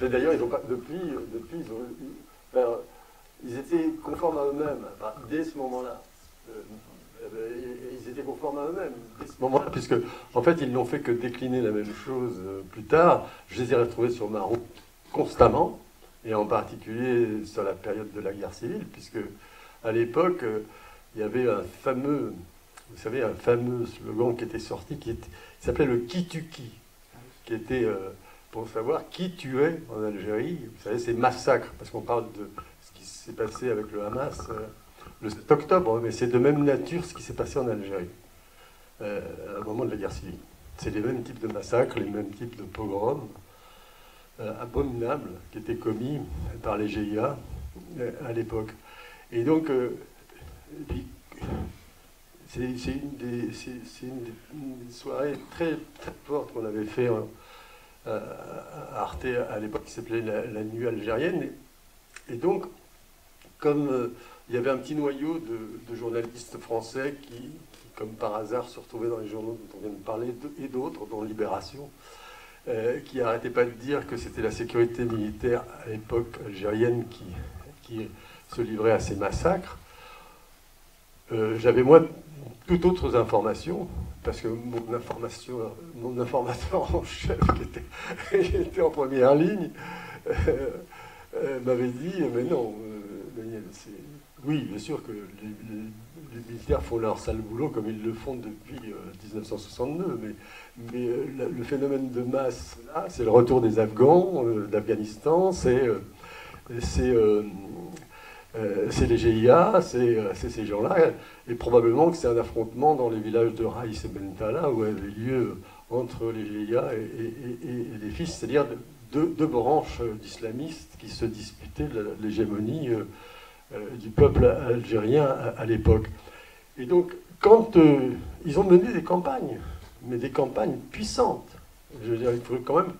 D'ailleurs, ils ont pas, depuis ils étaient conformes à eux-mêmes, enfin, dès ce moment-là. Ils étaient conformes à eux-mêmes dès ce moment-là, puisque en fait, ils n'ont fait que décliner la même chose plus tard. Je les ai retrouvés sur ma route constamment, et en particulier sur la période de la guerre civile, puisque à l'époque, il y avait un fameux, vous savez, un fameux slogan qui était sorti, qui s'appelait le qui tue qui, qui était pour savoir qui tuait en Algérie. Vous savez, c'est massacre, parce qu'on parle de ce qui s'est passé avec le Hamas le 7 octobre, mais c'est de même nature ce qui s'est passé en Algérie à un moment de la guerre civile. C'est les mêmes types de massacres, les mêmes types de pogroms abominables qui étaient commis par les GIA à l'époque. Et donc, c'est une des soirées très, très fortes qu'on avait fait à Arte à l'époque, qui s'appelait la Nuit algérienne. Et donc, comme il y avait un petit noyau de journalistes français qui, comme par hasard, se retrouvaient dans les journaux dont on vient de parler, et d'autres, dont Libération, qui n'arrêtaient pas de dire que c'était la sécurité militaire à l'époque algérienne qui se livrait à ces massacres. J'avais moi toutes autres informations, parce que mon informateur en chef, qui était en première ligne, m'avait dit, mais non, Daniel, oui, bien sûr que les militaires font leur sale boulot comme ils le font depuis 1962, mais le phénomène de masse, là, c'est le retour des Afghans, d'Afghanistan, c'est les GIA, c'est ces gens-là, et probablement que c'est un affrontement dans les villages de Raïs et Bentala où avait lieu entre les GIA et les fils, c'est-à-dire deux branches d'islamistes qui se disputaient l'hégémonie du peuple algérien à l'époque. Et donc, quand ils ont mené des campagnes, mais des campagnes puissantes, je veux dire, il faut quand même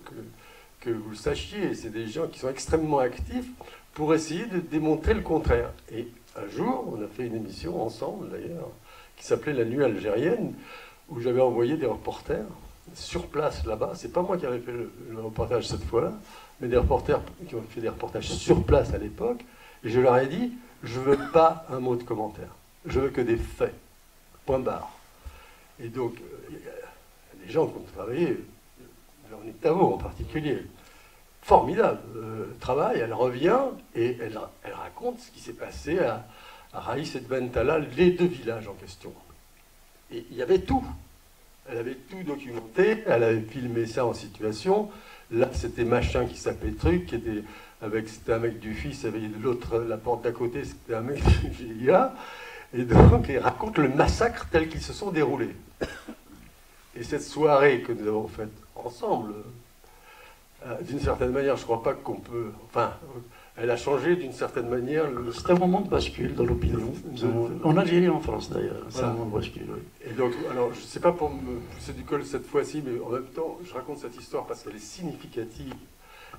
que vous le sachiez, c'est des gens qui sont extrêmement actifs pour essayer de démontrer le contraire. Et un jour, on a fait une émission ensemble, d'ailleurs, qui s'appelait La Nuit algérienne, où j'avais envoyé des reporters sur place là-bas. C'est pas moi qui avais fait le reportage cette fois-là, mais des reporters qui ont fait des reportages sur place à l'époque. Et je leur ai dit, je veux pas un mot de commentaire. Je veux que des faits. Point barre. Et donc, les gens qui ont travaillé, Véronique Tavo en particulier, formidable travail, elle revient et elle raconte ce qui s'est passé à Raïs et Bentala, les deux villages en question. Et il y avait tout. Elle avait tout documenté, elle avait filmé ça en situation. Là, c'était machin qui s'appelait truc, c'était un mec du fils, avec l'autre, la porte d'à côté, c'était un mec du GIA. Et donc, il raconte le massacre tel qu'ils se sont déroulés. Et cette soirée que nous avons faite ensemble, d'une certaine manière, je ne crois pas qu'on peut... Enfin, elle a changé d'une certaine manière... C'est un moment de bascule dans l'opinion. En Algérie et en France, d'ailleurs. C'est Voilà. un moment de bascule, oui. Et donc, alors, je ne sais pas pour me pousser du col cette fois-ci, mais en même temps, je raconte cette histoire parce qu'elle est significative.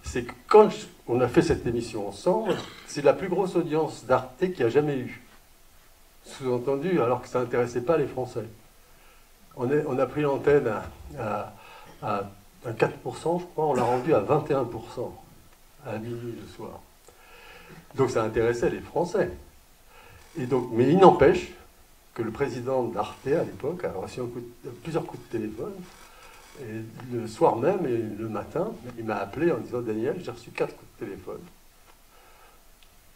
C'est que quand on a fait cette émission ensemble, c'est la plus grosse audience d'Arte qu'il y a jamais eu. Sous-entendu, alors que ça n'intéressait pas les Français. On a pris l'antenne à 4%, je crois, on l'a rendu à 21%, à minuit le soir. Donc ça intéressait les Français. Et donc, mais il n'empêche que le président d'Arte, à l'époque, a reçu plusieurs coups de téléphone. Et le soir même et le matin, il m'a appelé en disant « Daniel, j'ai reçu 4 coups de téléphone. »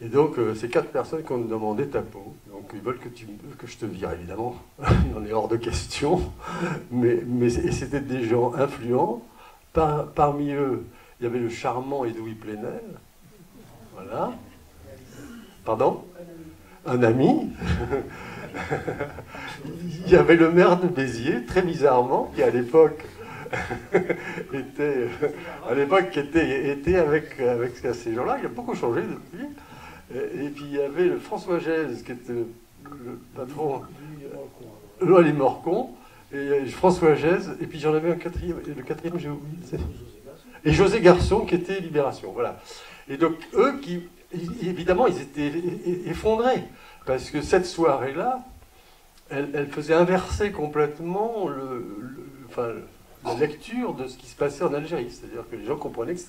Et donc, ces 4 personnes qui ont demandé ta peau. Donc, ils veulent que je te vire, évidemment. Il en est hors de question. Mais c'était des gens influents. Parmi eux, il y avait le charmant Edoui Plenel. Voilà. Pardon ? Un ami. Il y avait le maire de Béziers, très bizarrement, qui à l'époque était avec ces gens-là. Il a beaucoup changé depuis. Et puis il y avait le François Gèze, qui était le patron, Loïc Morcon, et François Gèze, et puis j'en avais un quatrième, et le quatrième j'ai oublié. Et José Garçon, qui était Libération. Voilà. Et donc eux, évidemment, ils étaient effondrés, parce que cette soirée-là, elle faisait inverser complètement la lecture de ce qui se passait en Algérie. C'est-à-dire que les gens comprenaient que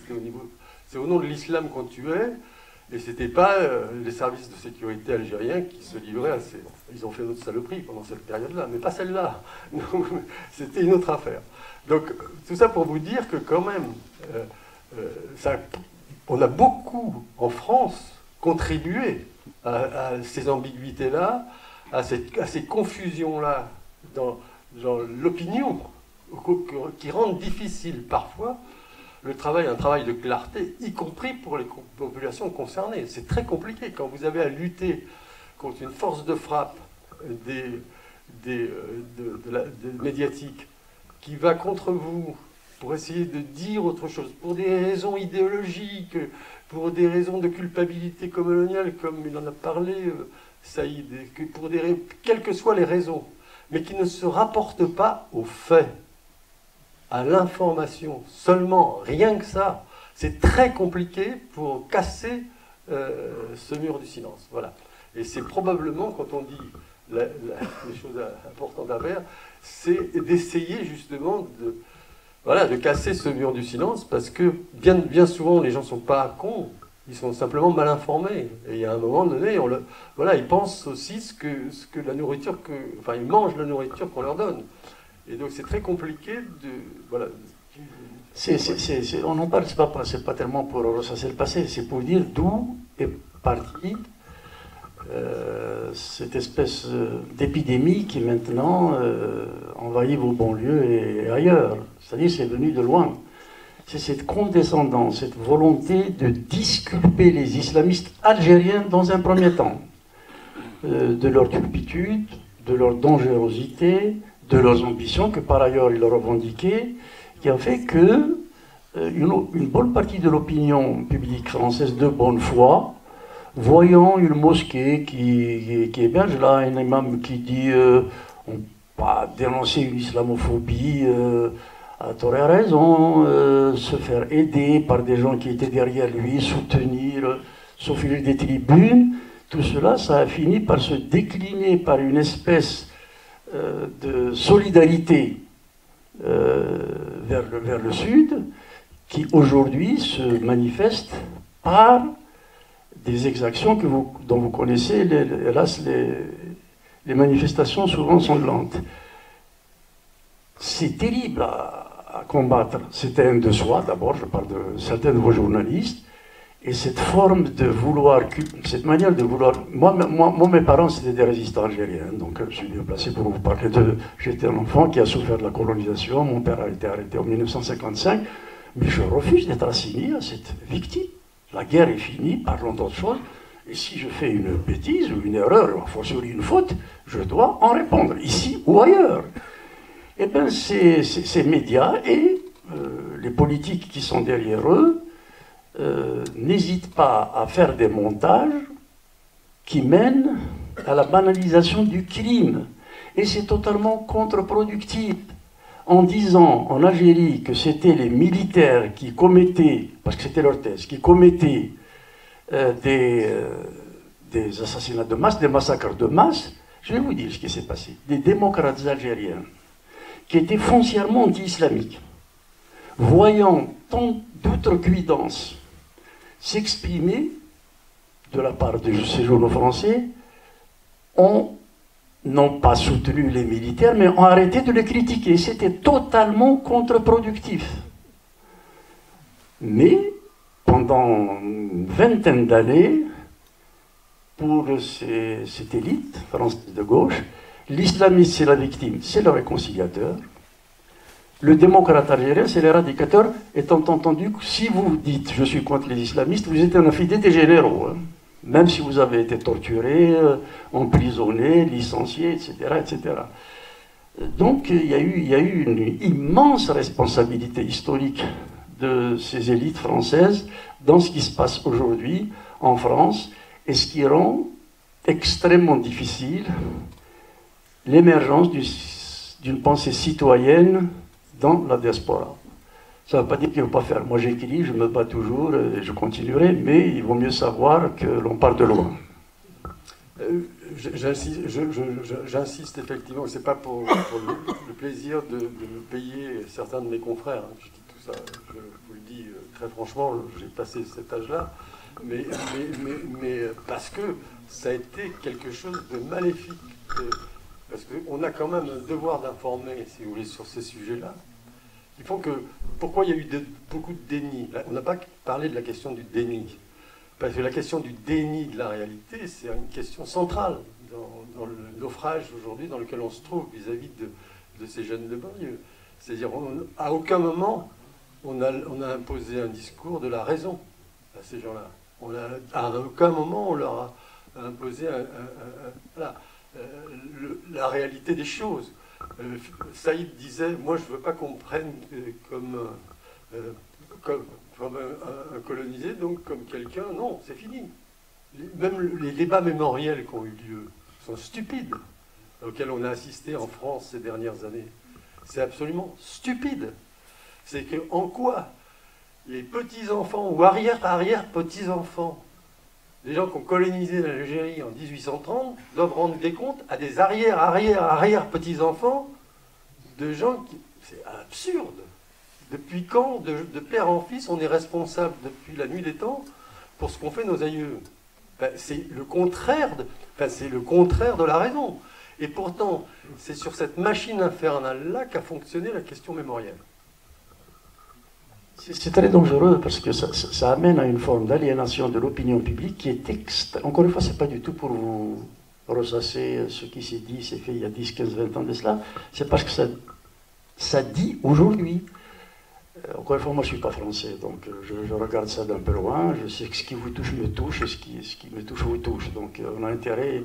c'est au nom de l'islam qu'on tuait, et c'était pas les services de sécurité algériens qui se livraient à ces... Ils ont fait d'autres saloperies pendant cette période-là, mais pas celle-là. C'était une autre affaire. Donc, tout ça pour vous dire que quand même, on a beaucoup, en France, contribué à ces ambiguïtés-là, à ces confusions-là dans l'opinion, qui rendent difficile parfois un travail de clarté, y compris pour les populations concernées. C'est très compliqué quand vous avez à lutter contre une force de frappe médiatique qui va contre vous pour essayer de dire autre chose, pour des raisons idéologiques, pour des raisons de culpabilité coloniale, comme il en a parlé, Saïd, quelles que soient les raisons, mais qui ne se rapportent pas aux faits, à l'information, seulement, rien que ça. C'est très compliqué pour casser ce mur du silence. Voilà. Et c'est probablement, quand on dit les choses importantes à faire, c'est d'essayer justement de casser ce mur du silence, parce que bien souvent, les gens ne sont pas cons, ils sont simplement mal informés. Et il y a un moment donné, ils pensent aussi ce que la nourriture ils mangent la nourriture qu'on leur donne. Et donc c'est très compliqué de... Voilà. On en parle, c'est pas tellement pour ressasser le passé, c'est pour dire d'où est partie cette espèce d'épidémie qui maintenant envahit vos banlieues et ailleurs. C'est-à-dire c'est venu de loin. C'est cette condescendance, cette volonté de disculper les islamistes algériens dans un premier temps, de leur turpitude, de leur dangerosité, de leurs ambitions que par ailleurs ils revendiquaient, qui a fait que une bonne partie de l'opinion publique française de bonne foi, voyant une mosquée qui héberge là un imam qui dit on ne peut pas dénoncer une islamophobie à tort et à raison, se faire aider par des gens qui étaient derrière lui, soutenir, s'offrir des tribunes, tout cela, ça a fini par se décliner par une espèce de solidarité vers le Sud, qui aujourd'hui se manifeste par des exactions dont vous connaissez, hélas, les manifestations souvent sanglantes. C'est terrible à combattre. C'est un de soi, d'abord, je parle de certains de vos journalistes, Et cette forme de vouloir, cette manière de vouloir... Moi mes parents, c'était des résistants algériens, donc je suis bien placé pour vous parler de... J'étais un enfant qui a souffert de la colonisation, mon père a été arrêté en 1955, mais je refuse d'être assigné à cette victime. La guerre est finie, parlons d'autre chose, et si je fais une bêtise ou une erreur, ou a fortiori une faute, je dois en répondre, ici ou ailleurs. Eh bien, ces médias et les politiques qui sont derrière eux n'hésitent pas à faire des montages qui mènent à la banalisation du crime. Et c'est totalement contre-productif. En disant en Algérie que c'était les militaires qui commettaient, parce que c'était leur thèse, qui commettaient des assassinats de masse, des massacres de masse, je vais vous dire ce qui s'est passé. Des démocrates algériens qui étaient foncièrement anti-islamiques, voyant tant d'outrecuidance s'exprimer de la part de ces journaux français, n'ont pas soutenu les militaires, mais ont arrêté de les critiquer. C'était totalement contre-productif. Mais, pendant une vingtaine d'années, pour cette élite française de gauche, l'islamiste, c'est la victime, c'est le réconciliateur. Le démocrate algérien, c'est l'éradicateur, étant entendu que si vous dites « je suis contre les islamistes », vous êtes un affidé des généraux, hein, même si vous avez été torturé, emprisonné, licencié, etc., etc. Donc il y a eu une immense responsabilité historique de ces élites françaises dans ce qui se passe aujourd'hui en France, et ce qui rend extrêmement difficile l'émergence d'une pensée citoyenne dans la diaspora. Ça ne veut pas dire qu'il ne faut pas faire. Moi j'écris, je me bats toujours, et je continuerai, mais il vaut mieux savoir que l'on part de loin. J'insiste effectivement, c'est pas pour le plaisir de me payer certains de mes confrères. Hein. Je dis tout ça, je vous le dis très franchement, j'ai passé cet âge-là, mais parce que ça a été quelque chose de maléfique. Parce qu'on a quand même un devoir d'informer, si vous voulez, sur ces sujets-là. Il faut que... Pourquoi il y a eu beaucoup de déni? On n'a pas parlé de la question du déni. Parce que la question du déni de la réalité, c'est une question centrale dans le naufrage aujourd'hui dans lequel on se trouve vis-à-vis de ces jeunes de banlieue. C'est-à-dire, à aucun moment, on a imposé un discours de la raison à ces gens-là. À aucun moment, on leur a imposé la réalité des choses. Saïd disait, moi je ne veux pas qu'on prenne comme un colonisé, donc comme quelqu'un, non, c'est fini. Même les débats mémoriels qui ont eu lieu sont stupides, auxquels on a assisté en France ces dernières années. C'est absolument stupide. C'est que en quoi les petits-enfants ou arrière-petits-enfants, les gens qui ont colonisé l'Algérie en 1830 doivent rendre des comptes à des arrière-petits-enfants de gens qui... C'est absurde. Depuis quand, de père en fils, on est responsable depuis la nuit des temps pour ce qu'ont fait nos aïeux? C'est le contraire de la raison. Et pourtant, c'est sur cette machine infernale-là qu'a fonctionné la question mémorielle. C'est très dangereux parce que ça amène à une forme d'aliénation de l'opinion publique qui est Encore une fois, ce n'est pas du tout pour vous ressasser ce qui s'est dit, c'est fait il y a 10, 15, 20 ans de cela. C'est parce que ça dit aujourd'hui. Encore une fois, moi je ne suis pas français, donc je regarde ça d'un peu loin. Je sais que ce qui vous touche me touche et ce qui me touche vous touche. Donc on a intérêt,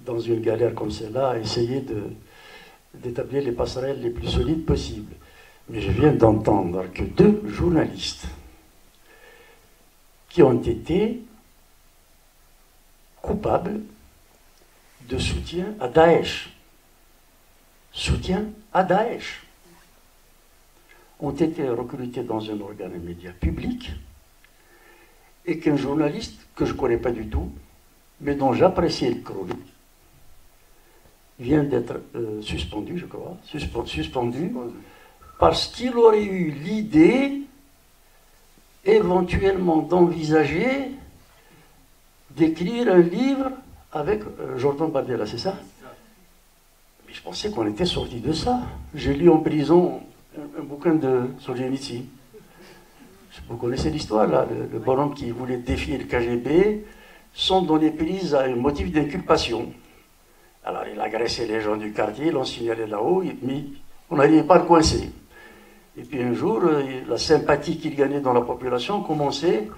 dans une galère comme celle-là, à essayer d'établir les passerelles les plus solides possibles. Mais je viens d'entendre que 2 journalistes qui ont été coupables de soutien à Daesh, ont été recrutés dans un organe média public et qu'un journaliste que je ne connais pas du tout, mais dont j'appréciais le chronique, vient d'être suspendu, je crois, suspendu, parce qu'il aurait eu l'idée éventuellement d'envisager d'écrire un livre avec Jordan Bardella, c'est ça? Mais je pensais qu'on était sorti de ça. J'ai lu en prison un bouquin de Solzhenitsyn. Vous connaissez l'histoire, là, le bonhomme qui voulait défier le KGB, sont donné prise à un motif d'inculpation. Alors il agressait les gens du quartier, l'ont signalé là-haut, mais on n'arrivait pas à le coincer. Et puis un jour, la sympathie qu'il gagnait dans la population commençait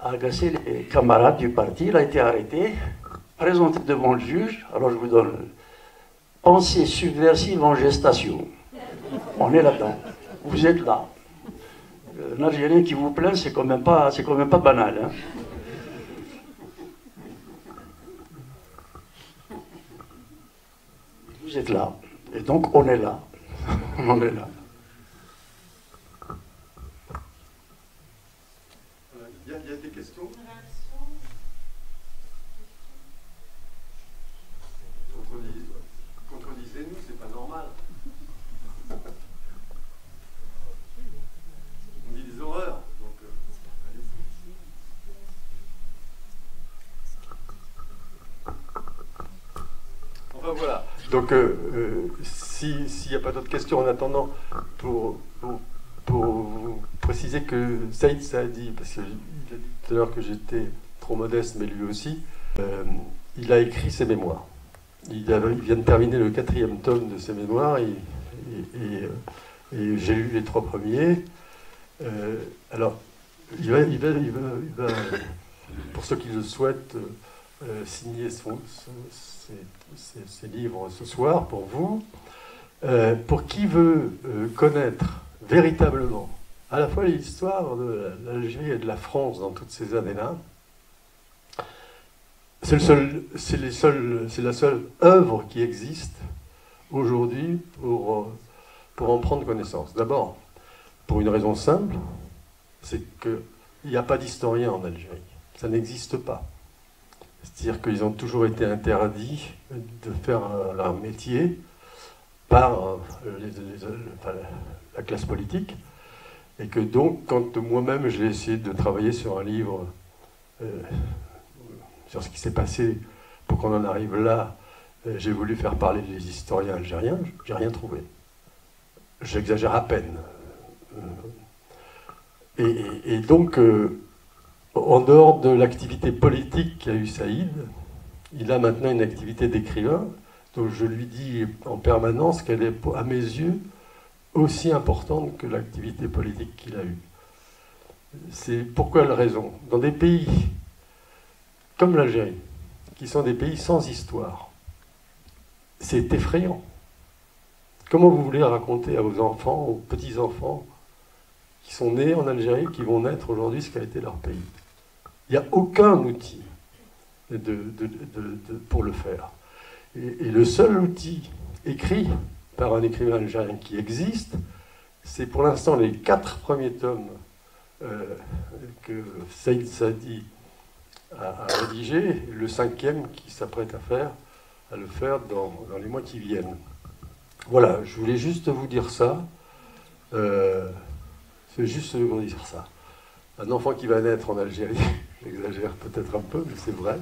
à agacer les camarades du parti. Il a été arrêté, présenté devant le juge. Alors je vous donne pensée subversive en gestation. On est là-dedans. Vous êtes là. Un Algérien qui vous plaint, c'est quand même pas banal. Hein. Vous êtes là. Et donc on est là. On est là. Il y a des questions? Contredisez-nous, c'est pas normal. On dit des horreurs, donc allez-y. Enfin voilà. Donc s'il n'y a pas d'autres questions en attendant, pour vous préciser que Saïd Saadi, parce qu'il a dit tout à l'heure que j'étais trop modeste, mais lui aussi, il a écrit ses mémoires. Il vient de terminer le 4e tome de ses mémoires et j'ai lu les 3 premiers. Alors, il va, pour ceux qui le souhaitent, signer ses livres ce soir pour vous. Pour qui veut connaître véritablement à la fois l'histoire de l'Algérie et de la France dans toutes ces années-là, c'est la seule œuvre qui existe aujourd'hui pour en prendre connaissance. D'abord, pour une raison simple, c'est qu'il n'y a pas d'historien en Algérie. Ça n'existe pas. C'est-à-dire qu'ils ont toujours été interdits de faire leur métier par la classe politique, et que donc, quand moi-même j'ai essayé de travailler sur un livre sur ce qui s'est passé pour qu'on en arrive là, j'ai voulu faire parler les historiens algériens, j'ai rien trouvé. J'exagère à peine. Et donc, en dehors de l'activité politique qu'a eu Saïd, il a maintenant une activité d'écrivain, dont je lui dis en permanence qu'elle est, à mes yeux, aussi importante que l'activité politique qu'il a eue. C'est pourquoi la raison. Dans des pays comme l'Algérie, qui sont des pays sans histoire, c'est effrayant. Comment vous voulez raconter à vos enfants, aux petits-enfants, qui sont nés en Algérie, qui vont naître aujourd'hui, ce qu'a été leur pays? Il n'y a aucun outil pour le faire. Et le seul outil écrit par un écrivain algérien qui existe, c'est pour l'instant les 4 premiers tomes que Saïd Saadi a rédigé, le 5e qui s'apprête à le faire dans les mois qui viennent. Voilà, je voulais juste vous dire ça. C'est juste vous dire ça. Un enfant qui va naître en Algérie, j'exagère peut-être un peu, mais c'est vrai,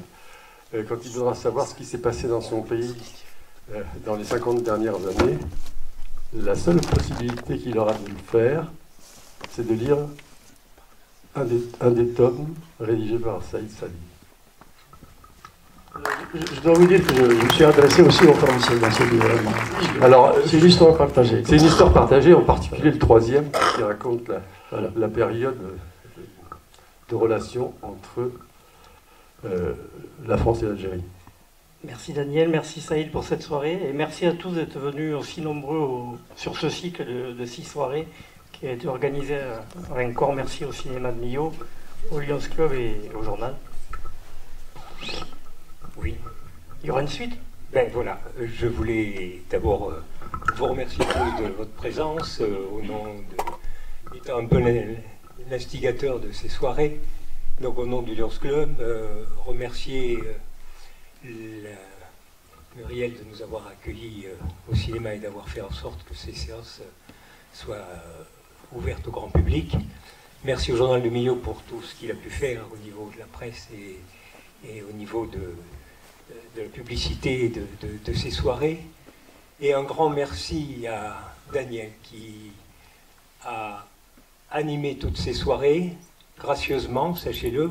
quand il voudra savoir ce qui s'est passé dans son pays dans les 50 dernières années, la seule possibilité qu'il aura de le faire, c'est de lire un des tomes rédigés par Saïd Saadi. Je dois vous dire que je me suis adressé aussi aux Français dans ce livre. Alors, c'est une histoire partagée. C'est une histoire partagée, en particulier le 3e, qui raconte la période de relation entre la France et l'Algérie. Merci Daniel, merci Saïd pour cette soirée, et merci à tous d'être venus aussi nombreux sur ce cycle de 6 soirées qui a été organisé. Encore merci au cinéma de Millau, au Lions Club et au journal. Oui. Il y aura une suite? Ben voilà, je voulais d'abord vous remercier tous de votre présence, au nom étant un peu l'instigateur de ces soirées, donc au nom du Lions Club, remercier Muriel de nous avoir accueillis au cinéma et d'avoir fait en sorte que ces séances soient ouvertes au grand public. Merci au journal de Millau pour tout ce qu'il a pu faire au niveau de la presse et au niveau de la publicité de ces soirées. Et un grand merci à Daniel qui a animé toutes ces soirées, gracieusement, sachez-le,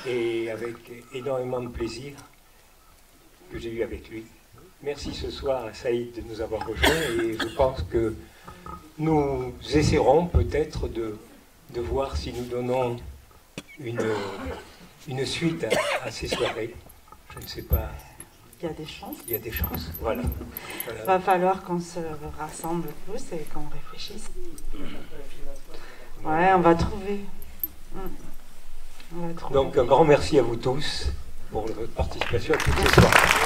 et avec énormément de plaisir que j'ai eu avec lui. Merci ce soir à Saïd de nous avoir rejoints et je pense que nous essaierons peut-être de voir si nous donnons une suite à ces soirées. Je ne sais pas. Il y a des chances. Il y a des chances, voilà. Il va falloir qu'on se rassemble tous et qu'on réfléchisse. Ouais, on va trouver. On va trouver. Donc un grand merci à vous tous pour votre participation à toutes ces soirées.